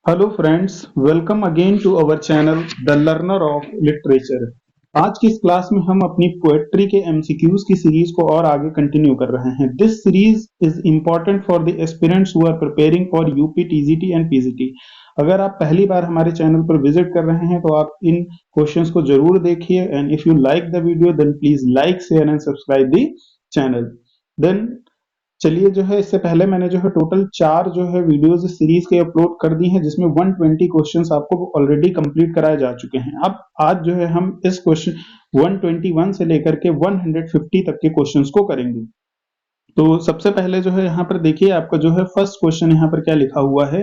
Hello friends, welcome again to our channel the learner of literature. आज की इस class में हम अपनी पोएट्री के एमसीक्यूज की सीरीज को और आगे कंटिन्यू कर रहे हैं। This series is important for the aspirants who are preparing for UP TGT and PGT. अगर आप पहली बार हमारे चैनल पर विजिट कर रहे हैं तो आप इन क्वेश्चंस को जरूर देखिए and if you like the video then please like share and subscribe the channel. Then चलिए जो है इससे पहले मैंने जो है टोटल 4 जो है वीडियोस इस सीरीज के अपलोड कर दी हैं, जिसमें 120 क्वेश्चंस आपको ऑलरेडी कंप्लीट कराए जा चुके हैं। अब आज जो है हम इस क्वेश्चन 121 से लेकर के 150 तक के क्वेश्चंस को करेंगे। तो सबसे पहले जो है यहाँ पर देखिए, आपका जो है फर्स्ट क्वेश्चन यहाँ पर क्या लिखा हुआ है।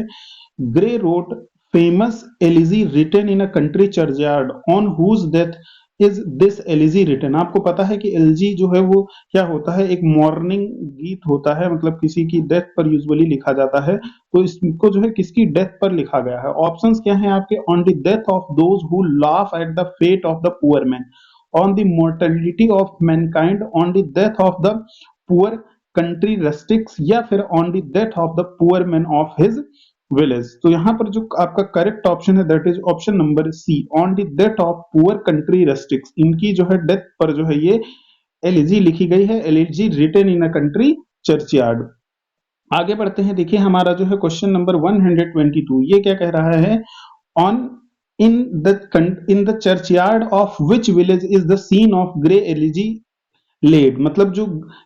Gray wrote famous elegy written in a country churchyard on whose death is this elegy written. आपको पता है कि एलिजी जो है वो क्या होता है, एक मॉर्निंग गीत होता है, मतलब किसी की डेथ पर यूजुअली लिखा जाता है। तो इसको जो है किसकी डेथ पर लिखा गया है। ऑप्शंस क्या हैं आपके, on the death of those who laugh at the fate of the poor man, on the mortality of mankind, on the death of the poor country rustics, या फिर on the death of the poor man of his village. तो यहाँ पर जो आपका correct option है that is option number C, on the death of poor country rustics. इनकी जो है डेथ पर जो है ये एलिजी लिखी गई है, elegy written in a country churchyard. आगे बढ़ते हैं, देखिए हमारा जो है क्वेश्चन नंबर 122, ये क्या कह रहा है। On in the churchyard of which village is the scene of Gray elegy laid. मतलब जो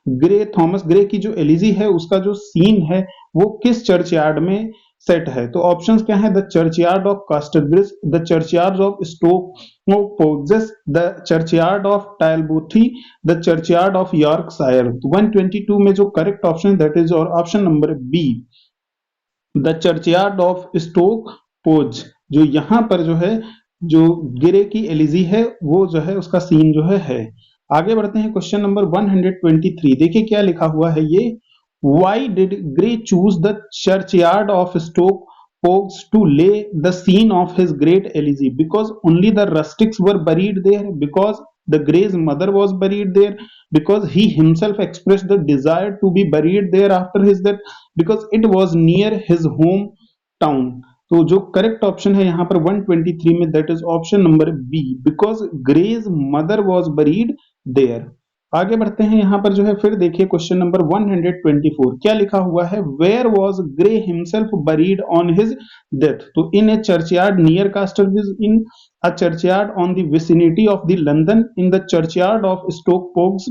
ग्रे, थॉमस ग्रे की जो एलिजी है उसका जो सीन है वो किस चर्चयार्ड में सेट है। तो ऑप्शंस क्या है, the churchyard of Casterbridge, the churchyard of Stoke Poges, the churchyard of Tilbuthy, the churchyard of Yorkshire. 122 में जो करेक्ट ऑप्शन है दैट इज और option number B, the churchyard of Stoke Poges. जो यहाँ पर जो है जो ग्रे की एलिजी है वो जो है उसका सीन जो है। आगे बढ़ते हैं, क्वेश्चन नंबर 123, देखिए क्या लिखा हुआ है ये। Why did Gray choose the churchyard of Stoke Poges to lay the scene of his great elegy, because only the rustics were buried there, because the Gray's mother was buried there, because he himself expressed the desire to be buried there after his death, because it was near his home town। तो जो correct option है यहाँ पर 123 में that is option number B, because Gray's mother was buried there. आगे बढ़ते हैं, यहाँ पर जो है फिर देखिए क्वेश्चन नंबर 124 क्या लिखा हुआ है। Where was Gray himself buried on his death. तो in a churchyard near Casterbridge, in a churchyard on the vicinity of the London, in the churchyard of Stoke Poges,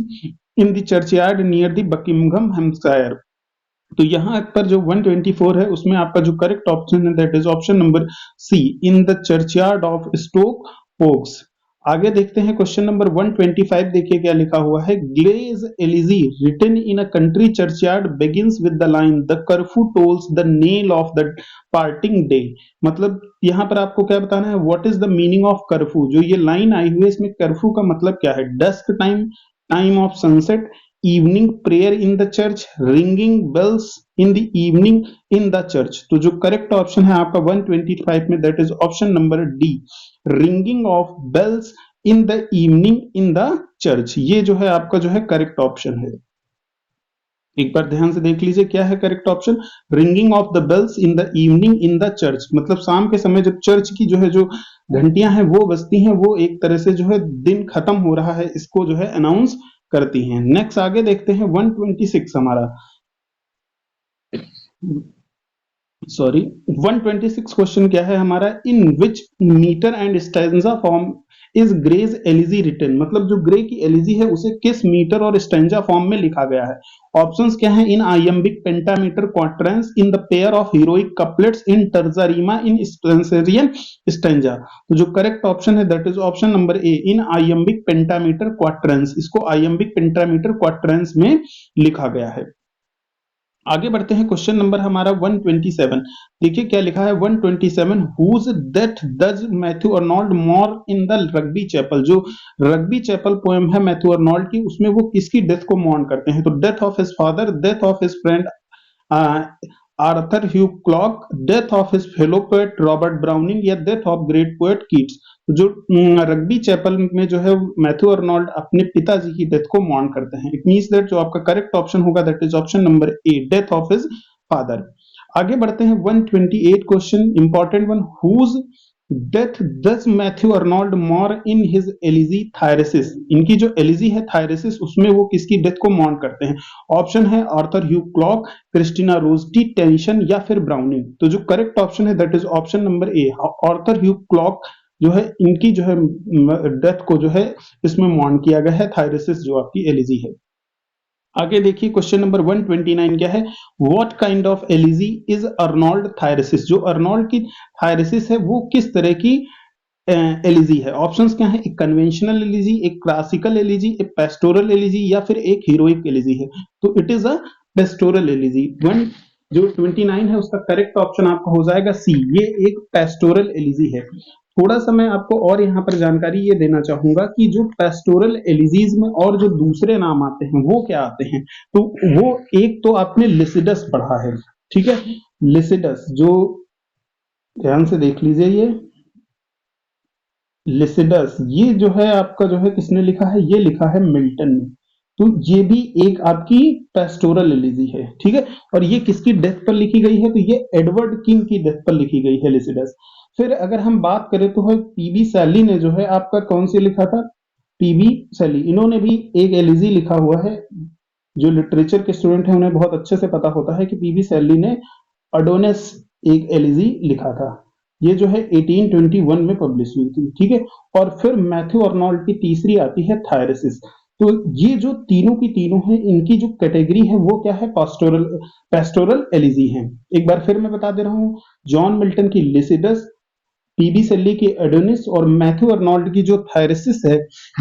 in the churchyard near the Buckingham Hampshire। तो यहाँ पर जो 124 है उसमें आपका जो correct option है that is option number C, in the churchyard of Stoke Poges. आगे देखते हैं क्वेश्चन नंबर 125, देखिए क्या लिखा हुआ है। Gray's elegy written in a country churchyard begins with the line the curfew tolls the knell of the parting day. मतलब यहाँ पर आपको क्या बताना है, what is the meaning of curfew. जो ये लाइन आई हुई है इसमें कर्फ्यू का मतलब क्या है। Dusk time, time of sunset, evening prayer in the church, ringing bells in the evening in the church. तो जो करेक्ट ऑप्शन है आपका 125 में that is option number D, ringing of bells in the evening in the church. ये जो है आपका जो है करेक्ट ऑप्शन है। एक बार ध्यान से देख लीजिए क्या है correct option, ringing of the bells in the evening in the church. मतलब शाम के समय जब चर्च की जो है जो घंटियां हैं वो बजती हैं, वो एक तरह से जो है दिन खत्म हो रहा है इसको जो है अनाउंस करती हैं। नेक्स्ट आगे देखते हैं 126 हमारा, सॉरी 126 क्वेश्चन क्या है हमारा। In which metre and stanza form is Gray's elegy written. मतलब जो ग्रे की एलिजी है उसे किस मीटर और स्टैंजा फॉर्म में लिखा गया है। ऑप्शंस क्या है, in iambic pentameter quatrains, in the pair of heroic couplets, in terza rima, in Spenserian stanza. तो जो करेक्ट ऑप्शन है that is option number A, in iambic pentameter quatrains. इसको आयम्बिक पेंटामीटर क्वाट्रेंस में लिखा गया है। आगे बढ़ते हैं, क्वेश्चन नंबर हमारा 127, देखिए क्या लिखा है 127, whose death does Matthew Arnold mourn in the Rugby Chapel. जो रग्बी चैपल पोएम है मैथ्यू अर्नोल्ड की, उसमें वो किसकी डेथ को मॉर्न करते हैं। तो death of his father, death of his friend Arthur Hugh Clough, death of his fellow poet Robert Browning, या death of great poet Keats. जो रग्बी चैपल में जो है मैथ्यू अर्नोल्ड अपने पिताजी की डेथ को मॉर्न करते हैं। इट मींस दैट जो आपका करेक्ट ऑप्शन होगा that is option number A, death of his father. आगे बढ़ते हैं 128 question, important one. Whose death does Matthew Arnold mourn in his elegy Thyrsis. इनकी जो एलिजी है थायरेसिस, उसमें वो किसकी डेथ को मॉर्न करते हैं? ऑप्शन है Arthur Hugh Clough, Christina Rossetti, Tennyson या फिर ब्राउनिंग। तो जो करेक्ट ऑप्शन है that is option number A, Arthur Hugh Clough जो है इनकी जो है डेथ को जो है इसमें मॉर्न किया गया है, थायरेसिस जो आपकी एलिजी है। आगे देखिए क्वेश्चन नंबर 129 क्या है? What kind of elegy is Arnold Thyrsis. जो अर्नोल्ड की थायरेसिस है वो किस तरह की एलिजी है? ऑप्शंस क्या है? एक कन्वेंशनल एलिजी, एक क्लासिकल एलिजी, एक पेस्टोरल एलिजी या फिर एक हीरोइक एलिजी है। तो it is a pastoral elegy. One जो 29 है उसका करेक्ट ऑप्शन आपका हो जाएगा सी, ये एक पेस्टोरल एलिजी है। थोड़ा सा मैं आपको और यहाँ पर जानकारी ये देना चाहूंगा कि जो पेस्टोरल एलिजीज में और जो दूसरे नाम आते हैं वो क्या आते हैं। तो वो एक तो आपने लिसिडस पढ़ा है, ठीक है, लिसिडस, जो ध्यान से देख लीजिए, ये लिसिडस, ये जो है आपका जो है किसने लिखा है? ये लिखा है मिल्टन ने। तो ये भी एक आपकी पेस्टोरल एलिजी है, ठीक है। और ये किसकी डेथ पर लिखी गई है? तो ये एडवर्ड किंग की डेथ पर लिखी गई है लिसिडस। फिर अगर हम बात करें तो है पीबी सैली ने जो है आपका कौन से लिखा था? पीबी सैली, इन्होंने भी एक एलिजी लिखा हुआ है। जो लिटरेचर के स्टूडेंट हैं उन्हें बहुत अच्छे से पता होता है कि पीबी सैली ने अडोनिस एक एलिजी लिखा था। ये जो है 1821 में पब्लिश हुई थी, ठीक है। और फिर मैथ्यू अर्नोल्ड की तीसरी आती है थायरेसिस। तो ये जो तीनों की तीनों हैं, इनकी जो कैटेगरी है वो क्या है? पेस्टोरल एलिजी है। एक बार फिर मैं बता दे रहा हूं, जॉन मिल्टन की लिसिडस, पीबी सेल्ली की एडोनिस और मैथ्यू अर्नोल्ड की जो थायरेसिस है,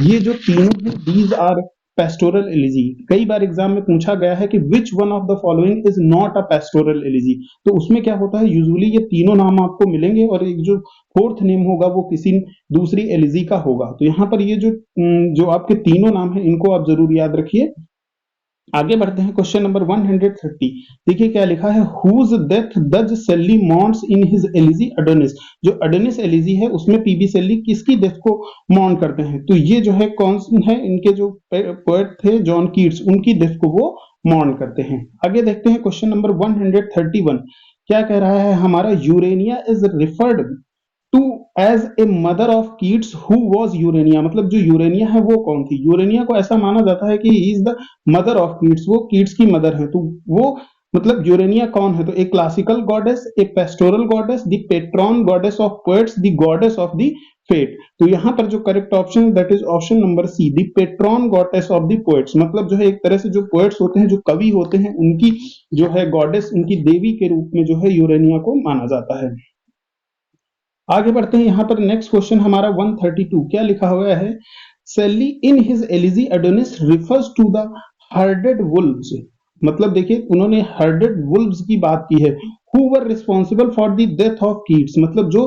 ये जो तीनों हैं दीज आर पेस्टोरल एलिजी। कई बार एग्जाम में पूछा गया है कि which one of the following is not a pastoral elegy. तो उसमें क्या होता है, यूजुअली ये तीनों नाम आपको मिलेंगे और एक जो फोर्थ नेम होगा वो किसी दूसरी एलिजी का होगा। तो यहाँ पर ये जो आपके तीनों नाम है इनको आप जरूर याद रखिए। आगे बढ़ते हैं क्वेश्चन नंबर 130। देखिए क्या लिखा है? Whose death does Shelley mourns in his elegy Adonais. जो अडोनिस एलिजी है उसमें पीबी सेल्ली किसकी डेथ को मॉर्न करते हैं? तो ये जो है कौन है? इनके जो पोएट थे जॉन कीट्स, उनकी डेथ को वो मॉर्न करते हैं। आगे देखते हैं क्वेश्चन नंबर 131 क्या कह रहा है हमारा? Urania is referred to as a mother of Keats who was Urania. मतलब जो यूरेनिया है वो कौन थी? यूरेनिया को ऐसा माना जाता है कि is the mother of Keats, वो कीट्स की मदर है। तो वो मतलब यूरेनिया कौन है? तो एक क्लासिकल गॉडेस, एक pastoral goddess, the patron goddess of poets, the goddess of the fate. तो यहाँ पर जो correct option that is option number C, the patron goddess of the poets. मतलब जो है एक तरह से जो पोएट्स होते हैं, जो कवि होते हैं, उनकी जो है गॉडेस, उनकी देवी के रूप में जो है यूरेनिया को माना जाता है। आगे बढ़ते हैं, यहां पर नेक्स्ट क्वेश्चन हमारा 132 क्या लिखा हुआ है? Shelley in his elegy Adonais refers to the herded wolves. मतलब देखिए उन्होंने हर्डेड वुल्व्स की बात की है। Who were responsible for the death of Keats. मतलब जो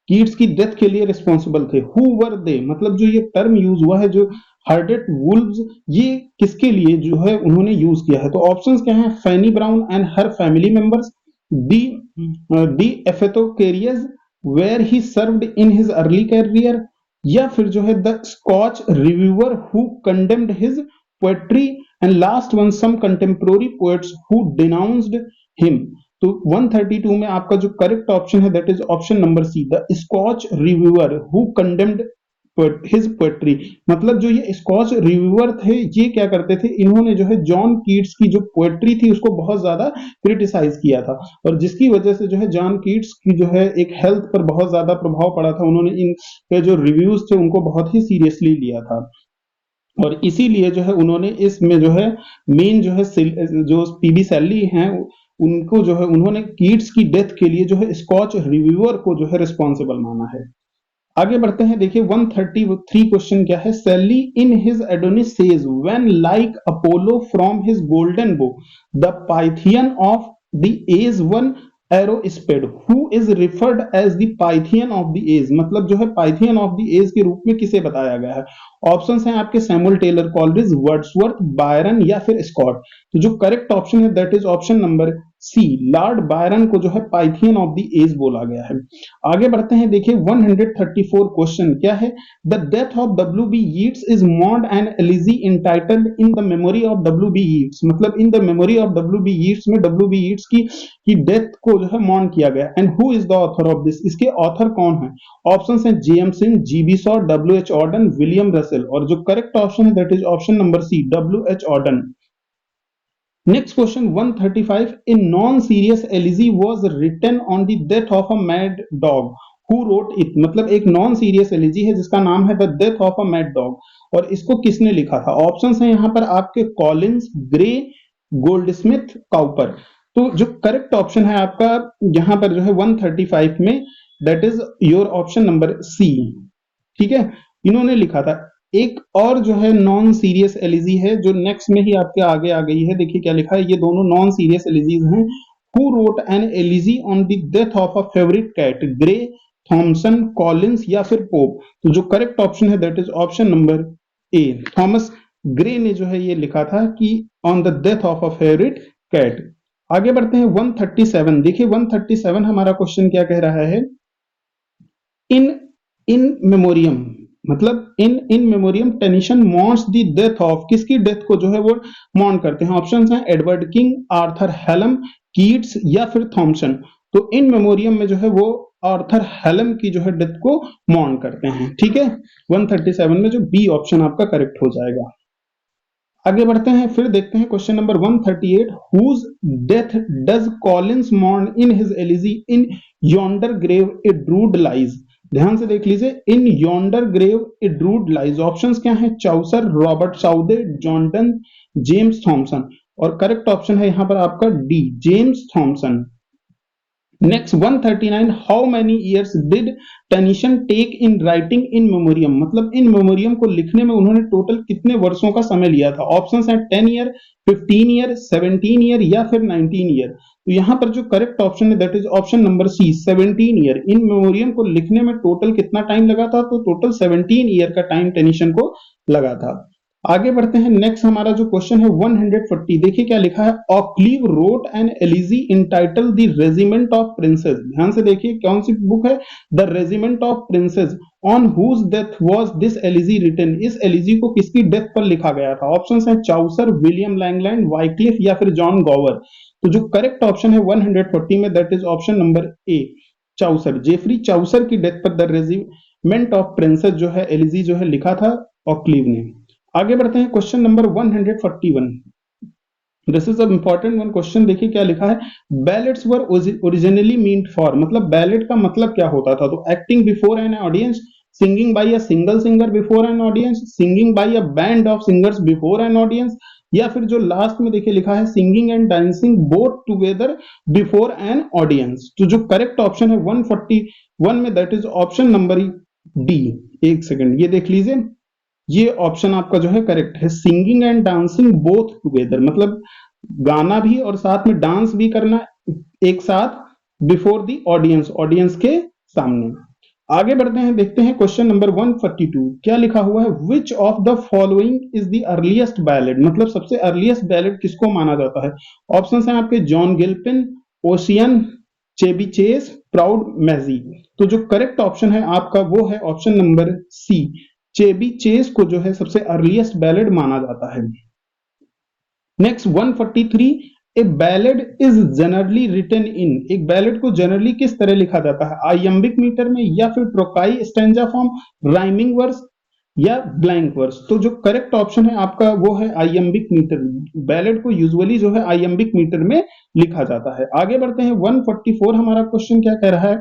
कीट्स की डेथ के लिए रिस्पॉन्सिबल थे। हु वर दे, मतलब जो ये टर्म यूज हुआ है जो हर्डेड वुल्व्स, ये किसके लिए जो है उन्होंने यूज किया है? तो ऑप्शंस क्या हैं? Fanny Brawne and her family members, D एफेथोकेरियस where he served in his early career, या फिर जो है the Scotch reviewer who condemned his poetry, and last one some contemporary poets who denounced him. तो 132 में आपका जो करेक्ट ऑप्शन है that is option number C, the Scotch reviewer who condemned his poetry. मतलब जो ये स्कॉच रिव्यूअर थे, ये क्या करते थे? इन्होंने जो है जॉन कीट्स की जो पोएट्री थी उसको बहुत ज्यादा क्रिटिसाइज किया था, और जिसकी वजह से जो है जॉन कीट्स की जो है एक हेल्थ पर बहुत ज्यादा प्रभाव पड़ा था। उन्होंने इन जो रिव्यूज थे उनको बहुत ही सीरियसली लिया था, और इसीलिए जो है उन्होंने इसमें जो है मेन जो है जो पीबी सैली हैं उनको जो है उन्होंने कीट्स की डेथ के लिए जो है स्कॉच रिव्यूअर को जो है रिस्पॉन्सिबल माना है। आगे बढ़ते हैं, देखिए 133 क्वेश्चन क्या है? Shelley in his Adonais says when like Apollo from his golden bow the Pythian of the age one arrow sped, who is referred as the Pythian of the age. मतलब जो है पाइथियन ऑफ द एज के रूप में किसे बताया गया है? ऑप्शंस हैं आपके Samuel Taylor Coleridge, Wordsworth, Byron या फिर स्कॉट। तो जो करेक्ट ऑप्शन है that is option number C, Lord Byron को जो है पाइथियन ऑफ द एज बोला गया है। आगे बढ़ते हैं, देखिए 134 क्वेश्चन क्या है, the death of W B Yeats is mourned and elegy entitled in the memory of W B Yeats, मतलब in the memory of W B Yeats में डब्ल्यू बी यीट्स की डेथ को जो है मॉर्न किया गया। And who is the author of this, इसके author कौन है? ऑप्शंस हैं JM Synge, GB Shaw, W H Auden, William Russell, और जो करेक्ट ऑप्शन है that is option number C, W H Auden. Next question 135, a non-serious elegy was written on the death of a mad dog. Who wrote it? मतलब एक non serious elegy है जिसका नाम है the death of a mad dog, और इसको किसने लिखा था? ऑप्शंस हैं यहाँ पर आपके कॉलिंस, ग्रे, गोल्डस्मिथ, काउपर। तो जो करेक्ट ऑप्शन है आपका यहाँ पर जो है 135 में that is your option number C. ठीक है, इन्होंने लिखा था। एक और जो है नॉन सीरियस एलिजी है जो नेक्स्ट में ही आपके आगे आ गई है, देखिए क्या लिखा है, ये दोनों नॉन सीरियस एलिजीज हैं। Who wrote an elegy on the death of a favourite cat, Gray, Thomson, Collins या फिर पोप? तो जो करेक्ट ऑप्शन है that is option number A, Thomas Gray ने जो है ये लिखा था कि on the death of a favourite cat. आगे बढ़ते हैं 137, देखिए 137 हमारा क्वेश्चन क्या कह रहा है, इन इन मेमोरियम, मतलब in memoriam Tennyson mourns the death of, किसकी डेथ को जो है वो मॉर्न करते हैं? ऑप्शंस हैं Edward King, Arthur Hallam, Keats या फिर थॉमसन। तो इन मेमोरियम में जो है वो आर्थर हेलम की जो है डेथ को मॉर्न करते हैं। ठीक है, 137 में जो बी ऑप्शन आपका करेक्ट हो जाएगा। आगे बढ़ते हैं, फिर देखते हैं question number 138, whose death does Collins mourn in his elegy in yonder grave a Druid lies. ध्यान से देख लीजिए, in yonder grave a Druid lies, options क्या हैं? Chaucer, Robert Southey, John Donne, James Thomson, और करेक्ट ऑप्शन है यहां पर आपका D, James Thomson. Next 139, how many years did Tennyson take in writing in memoriam, मतलब इन मेमोरियम को लिखने में उन्होंने टोटल कितने वर्षों का समय लिया था? ऑप्शंस हैं 10 ईयर, 15 ईयर, 17 ईयर या फिर 19 ईयर। तो यहां पर जो करेक्ट ऑप्शन है that is option number C, 17 year. In Memoriam को लिखने में टोटल कितना टाइम लगा था? तो टोटल 17 ईयर का टाइम टेनिसन को लगा था। आगे बढ़ते हैं, नेक्स्ट हमारा जो क्वेश्चन है 140, देखिए क्या लिखा है, Occleve wrote an elegy entitle the Regiment of Princes. ध्यान से देखिए कौन सी बुक है, the Regiment of Princes, on whose death was this elegy written, इस एलिजी को किसकी डेथ पर लिखा गया था? ऑप्शंस हैं चाउसर, विलियम लैंगलैंड, वाइक्लिफ या फिर जॉन गॉवर। तो जो करेक्ट ऑप्शन है 140 में that is option number A, Chaucer, Geoffrey Chaucer की डेथ पर द रेजिमेंट ऑफ प्रिंसेस जो है एलिजी जो है लिखा था ऑक्लीव ने। आगे बढ़ते हैं, question number 141, this is important one question, देखिए क्या लिखा है, ballets were originally meant for, मतलब बैलेट का मतलब क्या होता था? तो acting before an audience, singing by a single singer before an audience, singing by a band of singers before an audience, या फिर जो लास्ट में देखिए लिखा है, singing and dancing both together before an audience. तो जो करेक्ट ऑप्शन है 141 में that is option number D. एक सेकंड, ये देख लीजिए, ये ऑप्शन आपका जो है करेक्ट है, singing and dancing both together, मतलब गाना भी और साथ में डांस भी करना एक साथ, बिफोर द ऑडियंस, ऑडियंस के सामने। आगे बढ़ते हैं, देखते हैं क्वेश्चन नंबर 142, क्या लिखा हुआ है, which of the following is the earliest ballad, मतलब सबसे अर्लीस्ट बैलेड किसको माना जाता है? ऑप्शंस हैं आपके John Gilpin, Ossian, Chevy Chase, Proud Maisie. तो जो करेक्ट ऑप्शन है आपका वो है option number C, Chevy Chase को जो है सबसे अर्लीस्ट बैलेड माना जाता है। Next 143, a ballad is generally written in, एक बैलेड को जनरली किस तरह लिखा जाता है? आइयम्बिक मीटर में या फिर ट्रोकाई स्टैंजा फॉर्म, राइमिंग वर्स या ब्लैंक वर्स। तो जो करेक्ट ऑप्शन है आपका वो है आइयम्बिक मीटर, बैलेड को यूजुअली जो है आइयम्बिक मीटर में लिखा जाता है। आगे बढ़ते हैं 144, हमारा क्वेश्चन क्या कह रहा है,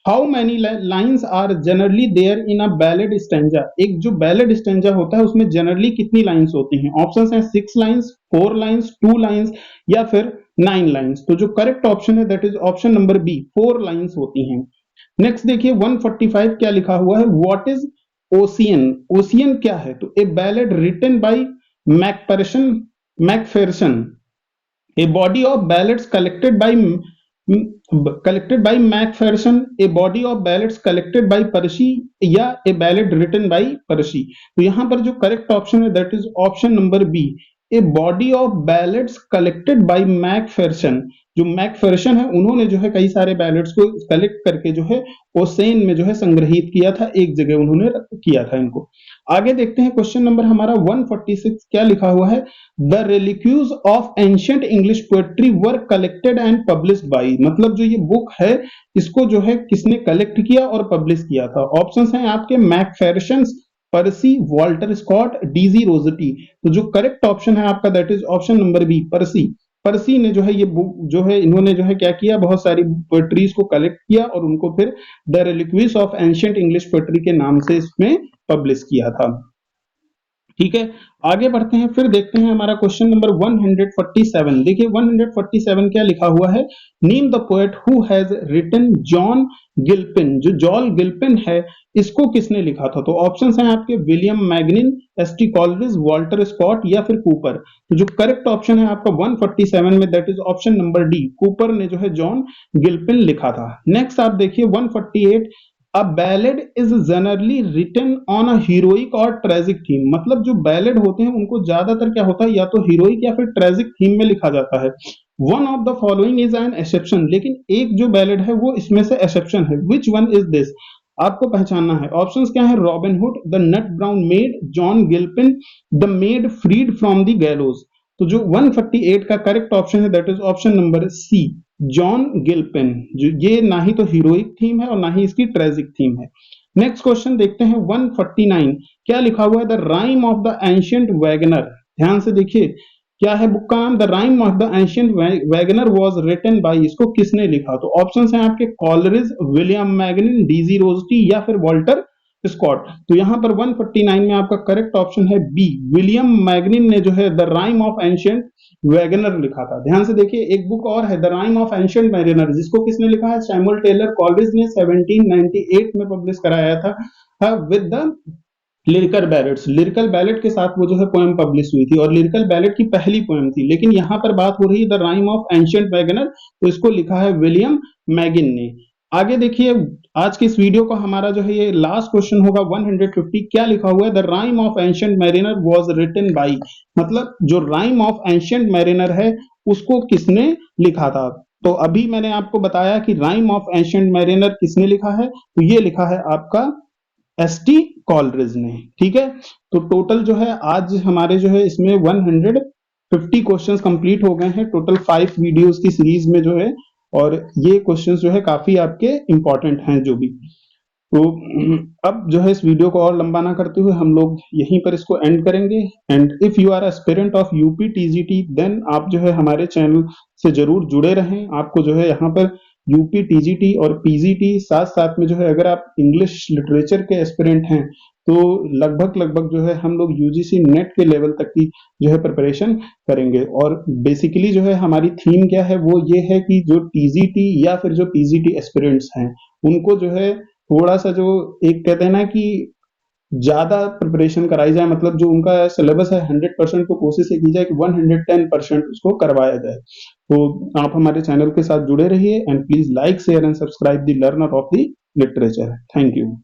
how many lines are generally there in a ballad stanza, एक जो बैलेड स्टैंजा होता है उसमें जनरली कितनी लाइन्स होती हैं? ऑप्शंस हैं 6 लाइन्स, 4 लाइन्स, 2 लाइन्स या फिर 9 लाइन्स। तो जो करेक्ट ऑप्शन है that is option number B, 4 lines होती हैं। नेक्स्ट देखिए 145, क्या लिखा हुआ है, व्हाट इज ओशियन, ओशियन क्या है? तो a ballad written by Macpherson, a body of ballads collected by collected by Macpherson, a body of ballads collected by Percy या a ballad written by Percy। तो यहाँ पर जो करेक्ट ऑप्शन है that is option number B, a body of ballads collected by Macpherson. जो Macpherson है उन्होंने जो है कई सारे बैलेट्स को कलेक्ट करके जो है ओसेन में जो है संग्रहित किया था, एक जगह उन्होंने किया था इनको। आगे देखते हैं क्वेश्चन नंबर हमारा 146 क्या लिखा हुआ है, the Reliques of ancient English poetry were collected and published by. मतलब जो ये बुक है इसको जो है किसने कलेक्ट किया और पब्लिश किया था। ऑप्शंस हैं आपके Macpherson, Percy, Walter Scott, DG Rossetti. तो जो करेक्ट ऑप्शन है आपका that is option number B, Percy. Percy ने जो है ये बुक जो है इन्होंने जो है क्या किया, बहुत सारी पोएट्रीज को कलेक्ट किया और उनको फिर the Reliques of ancient English poetry के नाम से इसमें पब्लिश किया था। ठीक है, आगे बढ़ते हैं, फिर देखते हैं हमारा क्वेश्चन नंबर 147। देखिए 147 क्या लिखा हुआ है, name the poet who has written John Gilpin. जो जॉन गिल्पिन है इसको किसने लिखा था। तो ऑप्शंस हैं आपके William Maginn, ST Coleridge, Walter Scott या फिर कूपर। तो जो करेक्ट ऑप्शन है आपका 147 में that is option number D, Cooper ने जो है जॉन गिल्पिन लिखा था। नेक्स्ट आप देखिए 148, a ballad is generally written on a heroic or tragic theme. मतलब जो बैलेड होते हैं उनको ज्यादातर क्या होता है, या तो हीरोइक या फिर ट्रेजिक थीम में लिखा जाता है। One of the following is an exception, लेकिन एक जो बैलेड है वो इसमें से एक्सेप्शन है। विच वन इज दिस, आपको पहचानना है। ऑप्शंस क्या है, Robin Hood, the nut brown maid, John Gilpin, the maid freed from the gallows. तो जो 148 का करेक्ट ऑप्शन है that is option number C, John Gilpin. जो ये ना ही तो हीरोइक थीम है और ना ही इसकी ट्रेजिक थीम है। नेक्स्ट क्वेश्चन देखते हैं 149 क्या लिखा हुआ है, the rime of the ancient mariner. ध्यान से देखिए क्या है बुक का नाम, the rime of the ancient mariner was written by. इसको किसने लिखा। तो ऑप्शंस हैं आपके Coleridge, William Maginn, D G Rossetti या फिर वॉल्टर स्कॉट। तो यहां पर 149 में आपका करेक्ट ऑप्शन है बी, विलियम मैगनिन ने जो है the rime of ancient Wagner लिखा था। ध्यान से देखिए एक बुक और है the rime of ancient mariner, जिसको किसने लिखा है, सैमुअल टेलर कॉलरिज ने 1798 में पब्लिश कराया था with the lyrical ballads. Lyrical ballot के साथ वो जो है पोएम पब्लिश हुई थी और लिरिकल बैलेट की पहली पोएम थी। लेकिन यहाँ पर बात हो रही है the rime of ancient Wagner, तो इसको लिखा है विलियम मैगिन ने। आगे देखिए आज के इस वीडियो का हमारा जो है ये लास्ट क्वेश्चन होगा 150। क्या लिखा हुआ है, the rime of ancient mariner was written by. मतलब जो राइम ऑफ एंशिएंट मैरिनर है उसको किसने लिखा था। तो अभी मैंने आपको बताया कि राइम ऑफ एंशिएंट मैरिनर किसने लिखा है, तो ये लिखा है आपका एसटी कॉलरिज ने। ठीक है, तो टोटल जो है आज हमारे जो है इसमें 150 क्वेश्चंस कंप्लीट हो गए हैं टोटल 5 वीडियोस की सीरीज में जो है। और ये क्वेश्चंस जो है काफी आपके इंपॉर्टेंट हैं जो भी। तो अब जो है इस वीडियो को और लंबा ना करते हुए हम लोग यहीं पर इसको एंड करेंगे। And if you are aspirant of UP TGT then आप जो है हमारे चैनल से जरूर जुड़े रहें। आपको जो है यहाँ पर यूपी टीजीटी और पीजीटी साथ साथ में जो है अगर आप इंग्लिश लिटरेचर के एस्पिरेंट हैं तो लगभग जो है हम लोग यूजीसी नेट के लेवल तक की जो है प्रिपरेशन करेंगे। और बेसिकली जो है हमारी थीम क्या है वो ये है कि जो टीजीटी या फिर जो पीजीटी एस्पिरेंट्स हैं उनको जो है थोड़ा सा जो एक कहते हैं ना कि ज्यादा प्रिपरेशन कराई जाए। मतलब जो उनका सिलेबस है 100% तो कोशिश ये की जाए कि 110% उसको करवाया जाए। तो आप हमारे चैनल के साथ जुड़े रहिए and please like share and subscribe the learner of the literature. Thank you.